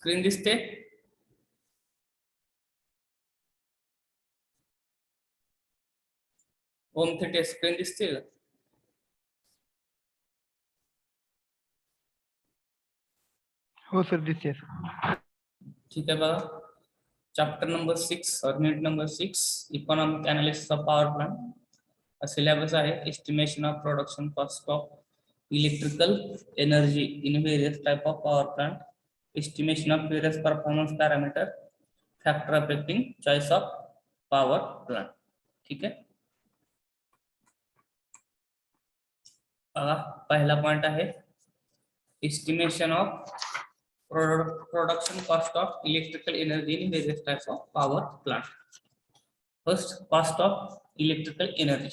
Screen दिसते? ओम Thite screen दिसते का? हो सर, दिसते. ठीक आहे बघा. चॅप्टर नंबर 6 और unit number 6 economic analysis of power plant syllabus आहे. Estimation of production cost of electrical energy in various type of power plant, estimation of various performance parameter, factor affecting choice of power plant. ठीक आहे बघा, पहिला point आहे estimation of production cost of electrical energy in various types of power plant. First, cost of electrical energy.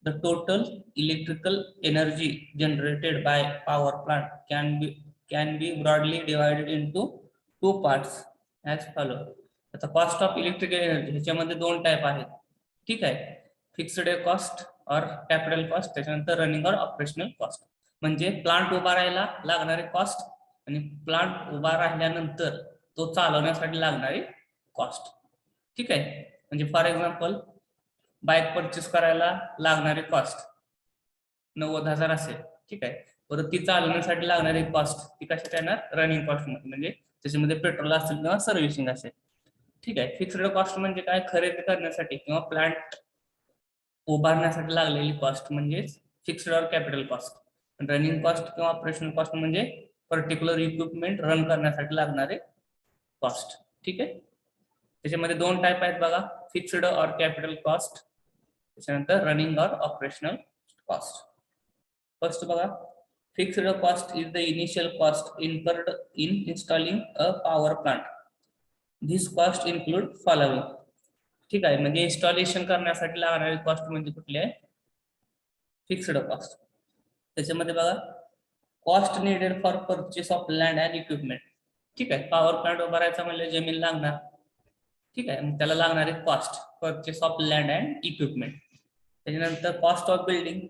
The total electrical energy generated by power plant can be broadly divided into two parts as follows. आता cost of electrical energy ह्याच्यामध्ये दोन type आहेत. ठीक आहे, fixed cost और capital cost, त्याच्यानंतर running और operational cost. म्हणजे प्लांट उभा राहायला लागणारे कॉस्ट आणि प्लांट उभा राहिल्यानंतर तो चालवण्यासाठी लागणारी कॉस्ट. ठीक आहे, म्हणजे फॉर एक्झाम्पल बाईक परचेस करायला लागणारी कॉस्ट 90,000 असेल. ठीक आहे, परत ती चालवण्यासाठी लागणारी कॉस्ट ती कशात येणार? रनिंग कॉस्ट मध्ये, म्हणजे त्याच्यामध्ये पेट्रोल असेल किंवा सर्व्हिसिंग असेल. ठीक आहे, फिक्स्ड कॉस्ट म्हणजे काय? खरेदी करण्यासाठी किंवा प्लांट उभारण्यासाठी लागलेली कॉस्ट म्हणजे फिक्स्ड और कॅपिटल कॉस्ट. रनिंग कॉस्ट किंवा ऑपरेशनल कॉस्ट म्हणजे पर्टिक्युलर इक्विपमेंट रन करण्यासाठी लागणारे कॉस्ट. ठीक आहे, त्याच्यामध्ये दोन टाइप आहेत बघा, फिक्स्ड और कॅपिटल कॉस्ट, त्याच्यानंतर रनिंग और ऑपरेशनल कॉस्ट. फर्स्ट बघा, fixed cost is the initial cost incurred in installing a power plant. This cost include following. ठीक आहे, म्हणजे इन्स्टॉलेशन करण्यासाठी लागणारी कॉस्ट म्हणजे कुठली आहे? Fixed cost. त्याच्यामध्ये बघा, cost needed for purchase of land and equipment. ठीक आहे, पॉवर प्लांट उभारायचा म्हणजे जमीन लागणार. ठीक आहे, मग त्याला लागणारी cost purchase of land and equipment. त्याच्यानंतर कॉस्ट ऑफ बिल्डिंग,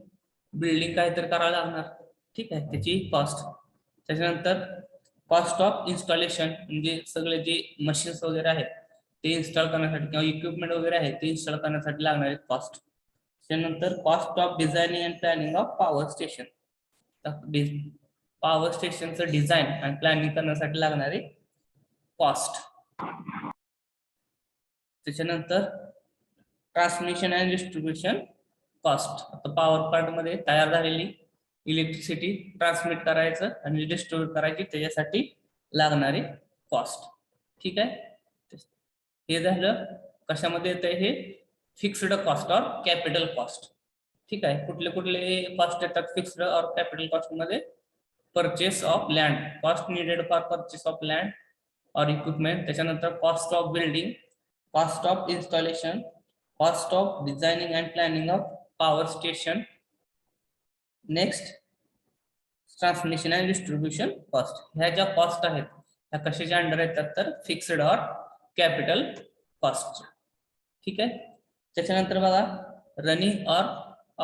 बिल्डिंग काहीतरी करावं लागणार. ठीक आहे, त्याची कॉस्ट. त्याच्यानंतर कॉस्ट ऑफ इन्स्टॉलेशन, म्हणजे सगळे जे मशीन्स वगैरे आहेत ते इन्स्टॉल करण्यासाठी किंवा इक्विपमेंट वगैरे आहे ते इन्स्टॉल करण्यासाठी लागणारे कॉस्ट. त्यानंतर cost of designing and planning of power station. Power स्टेशनचं डिझाईन आणि प्लॅनिंग करण्यासाठी लागणारे कॉस्ट. त्याच्यानंतर ट्रान्समिशन अँड डिस्ट्रीब्युशन कॉस्ट. आता पॉवर प्लांट मध्ये तयार झालेली इलेक्ट्रिसिटी ट्रान्समिट करायचं आणि डिस्ट्रीब्यूट करायची त्याच्यासाठी लागणारी कॉस्ट. ठीक आहे, हे झालं कशामध्ये येतं? हे फिक्स्ड कॉस्ट और कॅपिटल कॉस्ट. ठीक आहे, कुठले कुठले कॉस्ट येतात फिक्स्ड और कॅपिटल कॉस्ट मध्ये? Purchase of land, cost needed for purchase of land और इक्विपमेंट. त्याच्यानंतर cost of building, cost of installation, cost of designing and planning of power station. Next, transmission and distribution cost. ह्या ज्या cost आहेत ह्या कशाच्या under येतात? तर fixed और कॅपिटल कॉस्ट. ठीक आहे, त्याच्यानंतर बघा, रनिंग और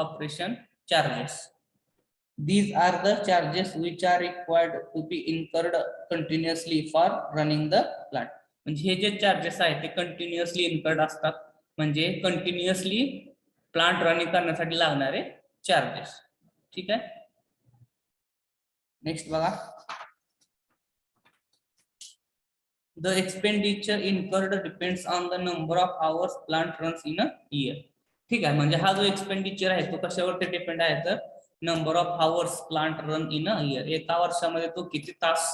operation charges. These are the charges which are required to be incurred continuously for running the plant. म्हणजे हे जे चार्जेस आहेत ते कंटिन्युअसली इन्कर्ड असतात, म्हणजे कंटिन्युअसली प्लांट रनिंग करण्यासाठी लागणारे चार्जेस. ठीक आहे, नेक्स्ट बघा, the expenditure incurred depends on the number of hours plant runs in a year. ठीक आहे, म्हणजे हा जो एक्सपेंडिचर आहे तो कशावरती डिपेंड आहे? तर number of hours plant run in a year. एका वर्षामध्ये तो किती तास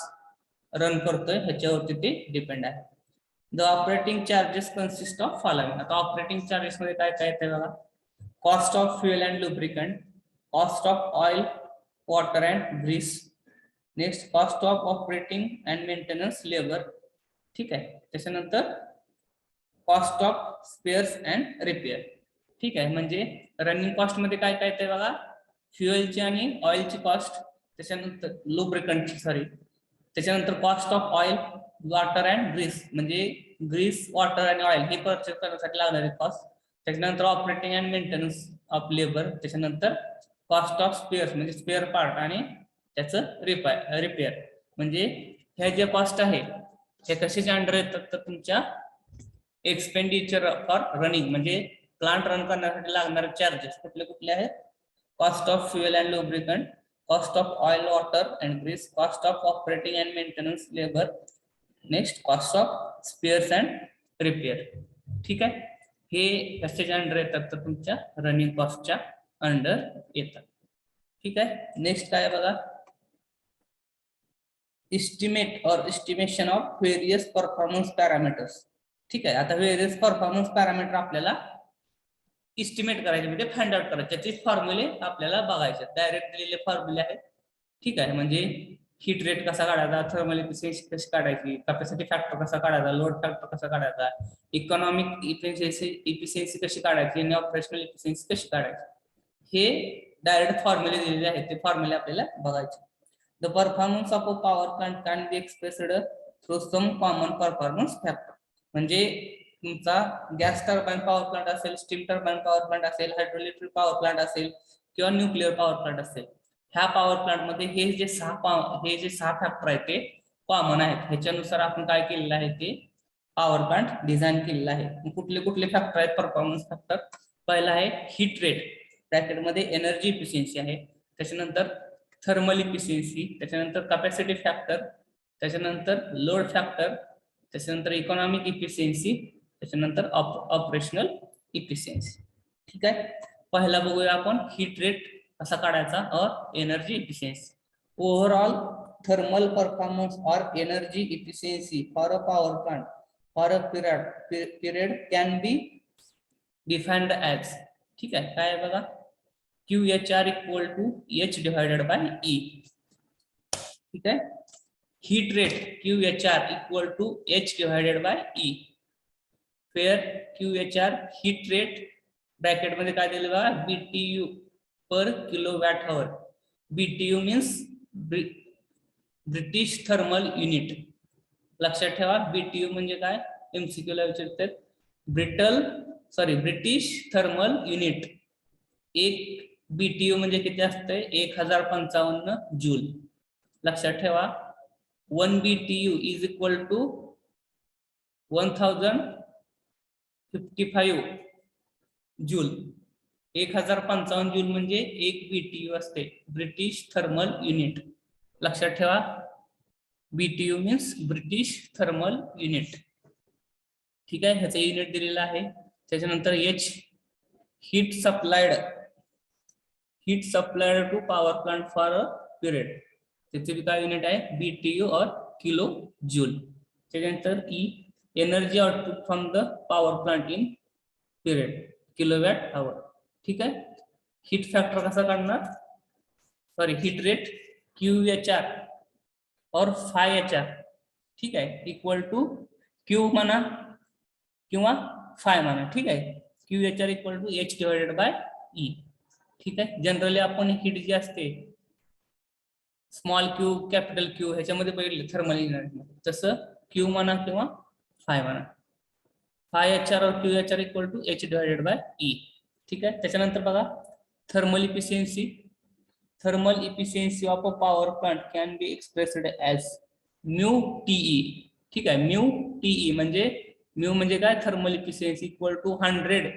रन करतोय ह्याच्यावरती ते डिपेंड आहे. The operating charges consist of following. आता ऑपरेटिंग चार्जेस मध्ये काय काय येते बघा, cost of fuel and lubricant, cost of oil, water and grease. Next, cost of operating and maintenance labour. ठीक आहे, त्याच्यानंतर cost of spares and repair. ठीक आहे, म्हणजे रनिंग कॉस्ट मध्ये काय काय येते बघा, फ्युएलची आणि ऑइलची कॉस्ट, त्याच्यानंतर लुब्रिकंटची त्याच्यानंतर cost of oil, water and grease, म्हणजे ग्रीस, वॉटर आणि ऑइल हे परचेस करण्यासाठी लागणारे कॉस्ट. त्याच्यानंतर operating and maintenance of labour. त्याच्यानंतर कॉस्ट ऑफ स्पेअर्स म्हणजे स्पेअर पार्ट आणि त्याचं रिपेअर, म्हणजे ह्या ज्या कॉस्ट आहे हे कशाच्या अंडर येतात तर तुमच्या एक्सपेंडिचर फॉर रनिंग म्हणजे प्लांट रन करण्यासाठी लागणारे चार्जेस कुठले कुठले आहेत cost of fuel and lubricant cost of oil water and grease cost of operating and maintenance labour next cost of spares and repair ठीक आहे हे कशाच्या अंडर येतात तर तुमच्या रनिंग कॉस्टच्या अंडर येतात ठीक आहे नेक्स्ट काय बघा इस्टिमेट और estimation of various performance parameters ठीक आहे आता व्हेरियस परफॉर्मन्स पॅरामीटर आपल्याला इस्टिमेट करायचे म्हणजे फाइंड आउट करायचे त्याचे फॉर्म्युले आपल्याला बघायचे डायरेक्ट दिलेले फॉर्म्युले आहेत ठीक आहे म्हणजे हीट रेट कसा काढायचा थर्मल इफिशियन्सी कशी काढायची कॅपॅसिटी फॅक्टर कसा काढायचा लोड फॅक्टर कसा काढायचा इकॉनॉमिक इफिशियन्सी कशी काढायची आणि ऑपरेशनल इफिशियन्सी कशी काढायची हे डायरेक्ट फॉर्म्युले दिलेले आहेत ते फॉर्म्युले आपल्याला बघायचे the performance of a power plant can be expressed through some common performance factor म्हणजे तुमचा गॅस टर्बाइन पॉवर प्लांट असेल स्टीम टर्बाइन पॉवर प्लांट असेल हायड्रोइलेक्ट्रिक पॉवर प्लांट असेल किंवा न्यूक्लिअर पॉवर प्लांट असेल ह्या पॉवर प्लांट मध्ये हे जे सहा फॅक्टर आहेत ते कॉमन आहेत ह्याच्यानुसार आपण काय केलेलं आहे ते पॉवर प्लांट डिझाईन केलेलं आहे कुठले कुठले फॅक्टर आहेत परफॉर्मन्स फॅक्टर पहिला आहे हीट रेट ब्रॅकेटमध्ये एनर्जी इफिशियन्सी आहे त्याच्यानंतर थर्मल इफिशियन्सी त्याच्यानंतर कॅपॅसिटी फॅक्टर त्याच्यानंतर लोड फॅक्टर त्याच्यानंतर इकॉनॉमिक इफिशियन्सी त्याच्यानंतर ऑपरेशनल इफिशियन्सी ठीक आहे पहिला बघूया आपण हीट रेट कसा काढायचा और energy efficiency overall thermal performance और energy efficiency for a power plant for a period can be defined as ठीक आहे काय बघा QHR equal to H divided by E ठीक आहे heat rate QHR equal to H divided by E where QHR heat rate bracket मध्ये काय दिलं बघा BTU per kilowatt hour BTU means British thermal unit लक्षात ठेवा BTU म्हणजे काय MCQ ला विचारतात ब्रिटिश थर्मल युनिट एक BTU म्हणजे किती असते 1055 जूल लक्षात ठेवा 1 BTU is equal to 1055 joule 1055 joule म्हणजे 1 BTU असते ब्रिटिश थर्मल युनिट लक्षात ठेवा BTU means British thermal unit ठीक आहे ह्याचं युनिट दिलेलं आहे त्याच्यानंतर H heat supplied to power plant for a period त्याचे काय युनिट आहे BTU और किलो जूल त्याच्यानंतर E energy output from the power plant in period kilowatt hour ठीक आहे हीट फॅक्टर कसा काढणार सॉरी हीट रेट QHR और phi HR ठीक आहे इक्वल टू Q म्हणा किंवा phi म्हणा ठीक आहे QHR equal to H divided by E ठीक आहे जनरली आपण हीट जी असते स्मॉल क्यू कॅपिटल क्यू ह्याच्यामध्ये बघितले थर्मल युनिट तसं Q म्हणा किंवा phi म्हणा phi HR or QHR equal to H divided by E ठीक आहे त्याच्यानंतर बघा thermal efficiency of a power plant can be expressed as mu TE ठीक आहे म्यू TE म्हणजे काय thermal efficiency equal to 100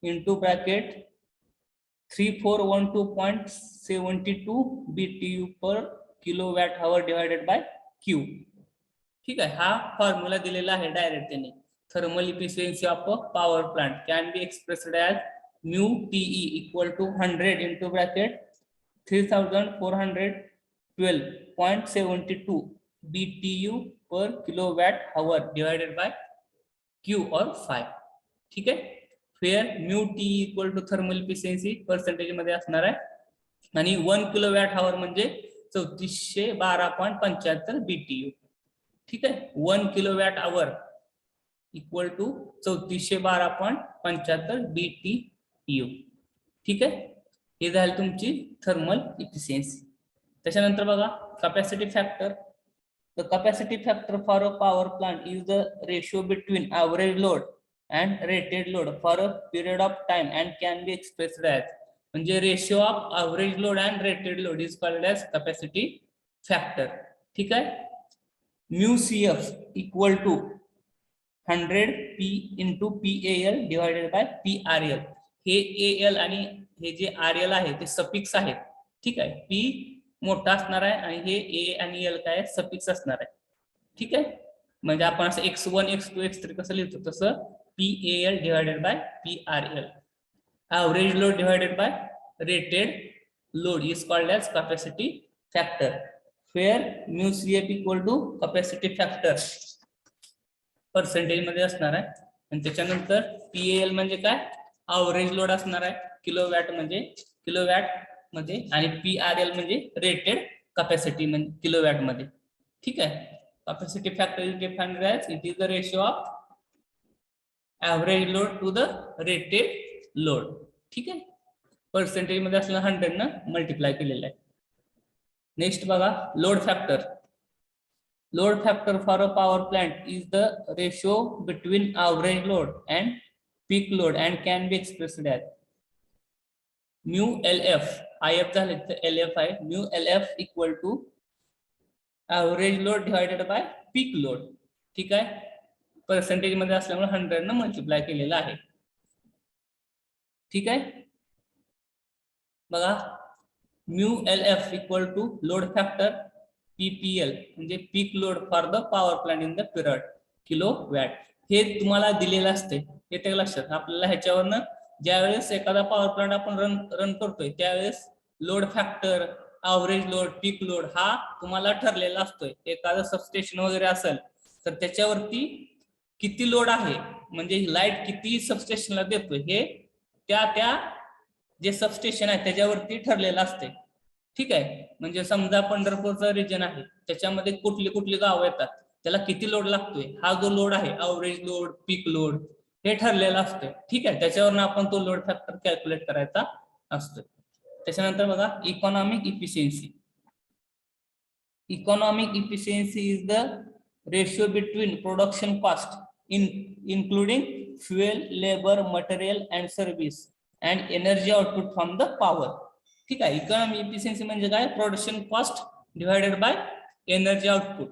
into bracket 3412.72 BTU per kilowatt hour divided by Q ठीक आहे हा फॉर्म्युला दिलेला आहे डायरेक्ट त्यांनी thermal efficiency of a power plant can be expressed as mu TE equal to 100 into bracket 3412.72 BTU per kilowatt hour divided by Q or phi ठीक आहे fair mu TE equal to thermal efficiency percentage मध्ये असणार आहे आणि 1 kilowatt आवर म्हणजे 3412.75 BTU ठीक आहे 1 kilowatt hour equal to 3412.75 BTU ठीक आहे हे झाली तुमची थर्मल इफिशियन्सी त्याच्यानंतर बघा capacity factor the capacity factor for a power plant is the ratio between average load and rated load for a period of time and can be expressed as म्हणजे ratio of average load and rated load is called as capacity factor ठीक आहे mu CF equal to 100 P into PAL divided by PRL. हे AL आणि हे जे RL आहे ते suffix आहेत. ठीक आहे, P मोठा असणार आहे आणि हे A आणि L काय सफिक्स असणार आहे. ठीक आहे, म्हणजे आपण असं x1 x2 x3 कसं लिहितो तसं PAL divided by PRL. Average load divided by rated load is called as capacity factor, where mu CF equal to capacity factor percentage मध्ये असणार आहे. आणि त्याच्यानंतर PAL म्हणजे काय, अवरेज लोड असणार आहे किलोवॅट म्हणजे किलोवॅट मध्ये, आणि PRL म्हणजे रेटेड कॅपॅसिटी म्हणजे किलोवॅट मध्ये. ठीक आहे, capacity factor is defined as it is the ratio of average load to the rated load. ठीक आहे, पर्सेंटेज मध्ये असलं 100 न मल्टिप्लाय केलेलं आहे. नेक्स्ट बघा, load factor. Load factor for a power plant is the ratio between average load and peak load and can be expressed as mu LF. IF झाले तर LF आहे. Mu LF equal to average load divided by peak load. ठीक आहे, percentage मध्ये असल्यामुळे 100 न multiply केलेला आहे. ठीक आहे, बघा mu LF equal to load factor PPL म्हणजे peak load for the power plant in the period kilowatt. हे तुम्हाला दिलेलं असते, हे ते लक्षात. आपल्याला ह्याच्यावरनं ज्यावेळेस एखादा पॉवर प्लांट आपण रन करतोय त्यावेळेस लोड फॅक्टर, अवरेज लोड, पीक लोड हा तुम्हाला ठरलेला असतोय. एखादं सबस्टेशन वगैरे असेल तर त्याच्यावरती किती लोड आहे म्हणजे लाईट किती सबस्टेशनला देतोय हे त्या जे सबस्टेशन आहे त्याच्यावरती ठरलेलं असते. ठीक आहे, म्हणजे समजा पंढरपूरचा रिजन आहे, त्याच्यामध्ये कुठली कुठली गावं येतात, त्याला किती लोड लागतोय, हा जो लोड आहे अवरेज लोड, पीक लोड हे ठरलेलं असतं. ठीक आहे, त्याच्यावरनं आपण तो लोड फॅक्टर कॅल्क्युलेट करायचा असतो. त्याच्यानंतर बघा, economic efficiency. Economic efficiency is the ratio between production cost including fuel, labor, material and service and energy output from the power. ठीक आहे, इकॉनॉमिक इफिशियन्सी म्हणजे काय, production cost divided by energy output.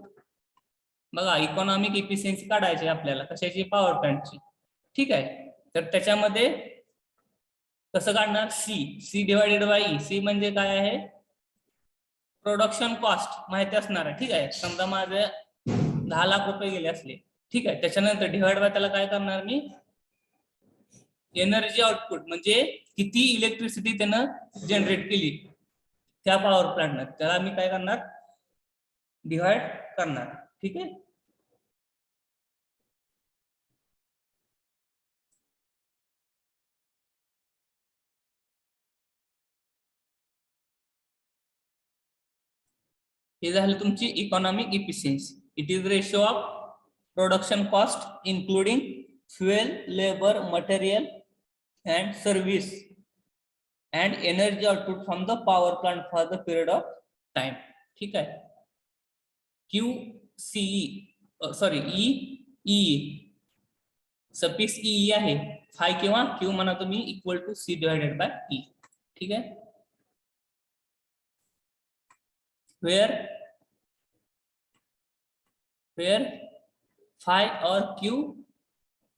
बघा, economic efficiency काढायची आपल्याला कशाची, power प्लांटची. ठीक आहे, तर त्याच्यामध्ये कसं काढणार, C divided by E. C म्हणजे काय आहे, प्रोडक्शन कॉस्ट माहिती असणार आहे. ठीक आहे, समजा माझे 10 लाख रुपये गेले असले. ठीक आहे, त्याच्यानंतर डिवाइड बाय त्याला काय करणार मी, एनर्जी आउटपुट म्हणजे किती इलेक्ट्रिसिटी त्यानं जनरेट केली त्या पॉवर प्लांटनं, त्याला मी काय करणार, डिवाइड करणार. ठीक आहे, हे झालं तुमची economic efficiency. It is ratio of production cost including fuel, labour, material and service and energy output from the power plant for the period of time. ठीक आहे, QCE sorry E suffix E आहे, phi किंवा Q म्हणा तुम्ही, equal to C divided by E. ठीक आहे, where phi or Q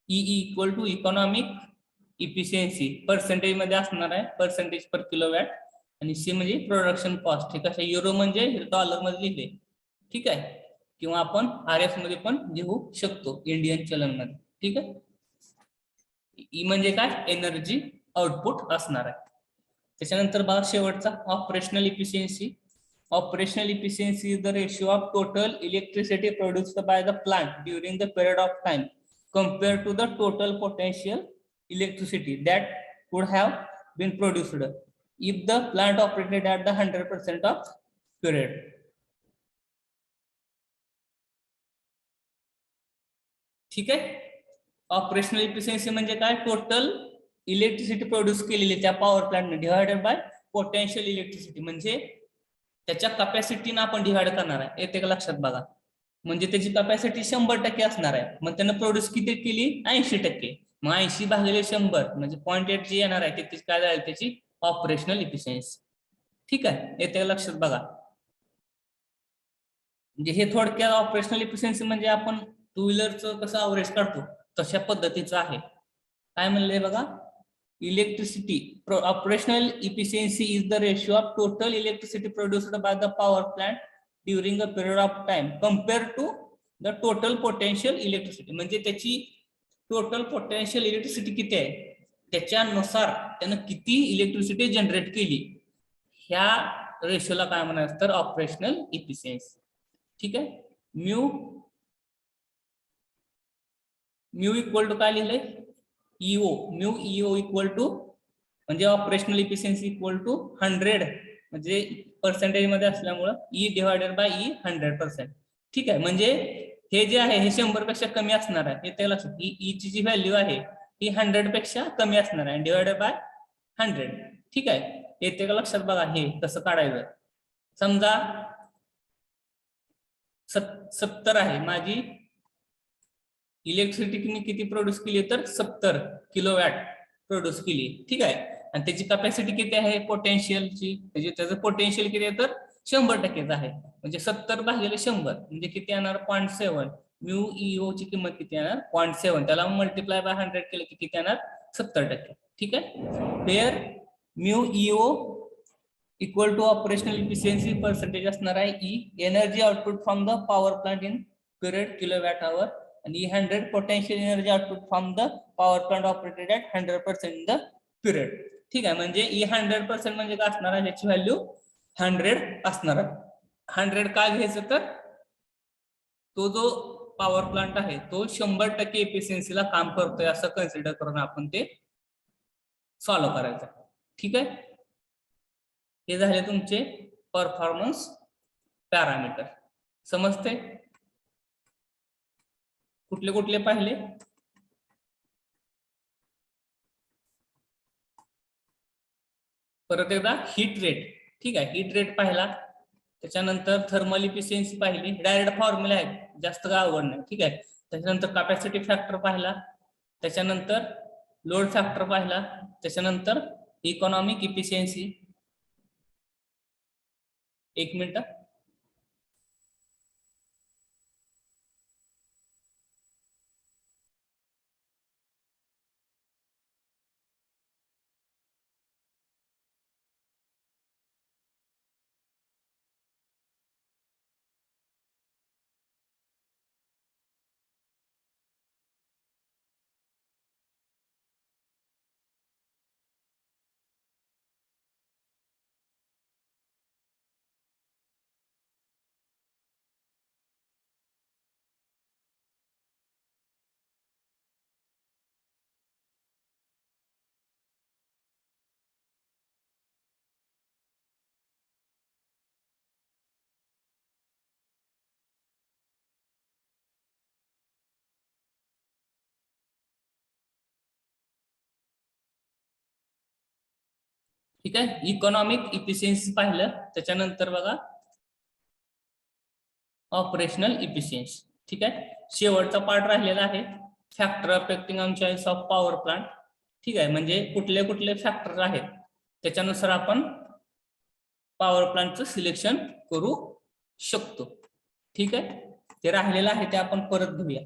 E equal to economic efficiency percentage मध्ये असणार आहे, पर्सेंटेज पर किलोवॅट, आणि सी म्हणजे प्रोडक्शन कॉस्ट. ठीक आहे, युरो म्हणजे डॉलर मध्ये लिहिले. ठीक आहे, किंवा आपण RF मध्ये पण लिहू शकतो, इंडियन चलन मध्ये. ठीक आहे, ई म्हणजे काय, एनर्जी आउटपुट असणार आहे. त्याच्यानंतर बघा शेवटचा, operational efficiency. Operational efficiency is the ratio of total electricity produced by the plant during the period of time compared to the total potential electricity that could have been produced if the plant operated at the 100% of period. ठीक आहे, operational efficiency म्हणजे काय, total electricity produce केलेली त्या power प्लांटने divided by potential electricity म्हणजे त्याच्या कॅपॅसिटीने आपण डिवाइड करणार आहे. येते का लक्षात बघा, म्हणजे त्याची कॅपॅसिटी 100% असणार आहे, मग त्यानं प्रोड्यूस किती केली, 80%. मग 80 भागिले 100 म्हणजे 0.8 जी येणार आहे त्याची काय जाईल, त्याची ऑपरेशनल इफिशियन्सी. ठीक आहे, येते लक्षात बघा. म्हणजे हे थोडक्यात ऑपरेशनल इफिशियन्सी म्हणजे आपण टू व्हीलरचं कसं अवरेज काढतो तशा पद्धतीचं आहे. काय म्हणलंय बघा, electricity operational efficiency is the ratio of total electricity produced by the power plant during a period of time compare to the total potential electricity. म्हणजे त्याची टोटल पोटेन्शियल इलेक्ट्रिसिटी किती आहे त्याच्यानुसार त्यानं किती इलेक्ट्रिसिटी जनरेट केली, ह्या रेशोला काय म्हणायचं तर ऑपरेशनल इफिशियन्सी. ठीक आहे. म्यू इक्वल टू काय लिहिलंय, EO. Mu EO equal to म्हणजे ऑपरेशनल इफिशियन्सी इक्वल टू 100 म्हणजे पर्सेंटेज मध्ये असल्यामुळं ई डिवायडेड बाय ई 100%. ठीक आहे. म्हणजे हे जे आहे हे 100 पेक्षा कमी असणार आहे. हे त्याला ई ची जी व्हॅल्यू आहे ही 100 पेक्षा कमी असणार आहे डिवायडेड बाय 100. ठीक आहे. येते का लक्षात बघा हे कसं काढायचं. समजा 70 आहे माझी इलेक्ट्रिसिटी मी किती प्रोड्यूस केली तर 70 किलोवॅट प्रोड्यूस केली. ठीक आहे. आणि त्याची कॅपॅसिटी किती आहे पोटेन्शियलची, म्हणजे त्याचं पोटेन्शियल किती आहे तर 100% आहे. म्हणजे 70 भागिले 100 म्हणजे किती येणार 0.7. म्यू ईओ ची किंमत किती येणार 0.7. त्याला मल्टिप्लाय बाय 100 केलं की किती येणार 70%. ठीक आहे. Where mu EO equal to operational efficiency percentage असणार आहे E energy output from the power plant in period kilowatt hour आणि 100 potential energy output from the power plant operated at 100% in the period. ठीक आहे. म्हणजे E 100% म्हणजे काय असणार आहे त्याची व्हॅल्यू 100 असणार आहे. 100 काय घ्यायचं तर तो जो पॉवर प्लांट आहे तो 100% एफिशियन्सीला काम करतोय असं कन्सिडर करून आपण ते सॉल्व्ह करायचं. ठीक आहे. हे झाले तुमचे परफॉर्मन्स पॅरामीटर. समजते. कुठले कुठले पाहिले, परत एकदा हीट रेट. ठीक आहे. हीट रेट पाहिला, त्याच्यानंतर थर्मल इफिशियन्सी पाहिली, डायरेक्ट फॉर्म्युला आहे जास्त काय अवघड नाही. ठीक आहे. त्याच्यानंतर कॅपॅसिटी फॅक्टर पाहिला, त्याच्यानंतर लोड फॅक्टर पाहिला, त्याच्यानंतर इकॉनॉमिक इफिशियन्सी. एक मिनिट. ठीक आहे. इकॉनॉमिक इफिशियन्सी पाहिलं, त्याच्यानंतर बघा ऑपरेशनल इफिशियन्सी. ठीक आहे. शेवटचा पार्ट राहिलेला आहे factor affecting on choice of power plant. ठीक आहे. म्हणजे कुठले कुठले फॅक्टर आहेत त्याच्यानुसार आपण पॉवर प्लांटचं सिलेक्शन करू शकतो. ठीक आहे. ते राहिलेलं आहे ते आपण परत घेऊया.